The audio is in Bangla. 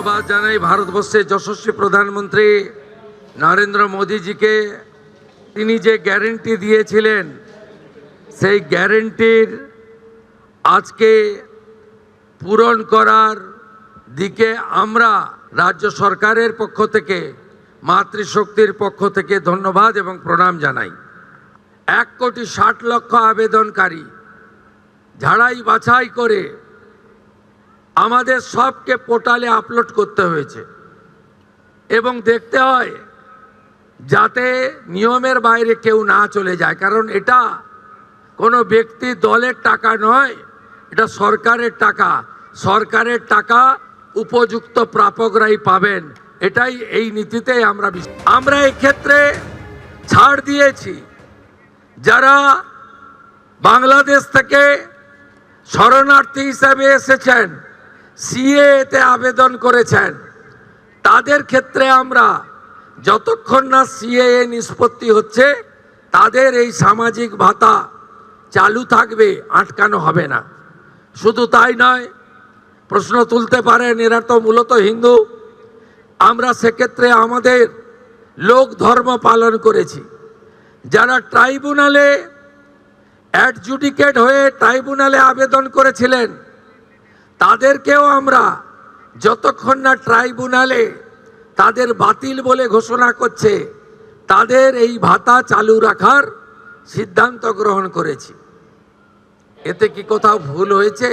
ধন্যবাদ জানাই ভারতবর্ষের যশস্বী প্রধানমন্ত্রী নরেন্দ্র মোদীজিকে। তিনি যে গ্যারেন্টি দিয়েছিলেন সেই গ্যারেন্টির আজকে পূরণ করার দিকে আমরা রাজ্য সরকারের পক্ষ থেকে, মাতৃশক্তির পক্ষ থেকে ধন্যবাদ এবং প্রণাম জানাই। 1,60,00,000 আবেদনকারী ঝাড়াই বাছাই করে আমাদের সবকে পোর্টালে আপলোড করতে হয়েছে এবং দেখতে হয় যাতে নিয়মের বাইরে কেউ না চলে যায়, কারণ এটা কোনো ব্যক্তি দলের টাকা নয়, এটা সরকারের টাকা। সরকারের টাকা উপযুক্ত প্রাপকরাই পাবেন, এটাই এই নীতিতে আমরা এই ক্ষেত্রে ছাড় দিয়েছি। যারা বাংলাদেশ থেকে শরণার্থী হিসাবে এসেছেন, সিএতে আবেদন করেছেন, তাদের ক্ষেত্রে আমরা যতক্ষণ না সিএএ নিষ্পত্তি হচ্ছে তাদের এই সামাজিক ভাতা চালু থাকবে, আটকানো হবে না। শুধু তাই নয়, প্রশ্ন তুলতে পারেন এরা তো মূলত হিন্দু। আমরা সেক্ষেত্রে আমাদের লোক ধর্ম পালন করেছি। যারা ট্রাইব্যুনালে অ্যাডজুডিকেট হয়ে ট্রাইব্যুনালে আবেদন করেছিলেন তাদেরকেও আমরা যতক্ষণ না ট্রাইব্যুনালে তাদের বাতিল বলে ঘোষণা করছে তাদের এই ভাতা চালু রাখার সিদ্ধান্ত গ্রহণ করেছি। এতে কি কোথাও ভুল হয়েছে?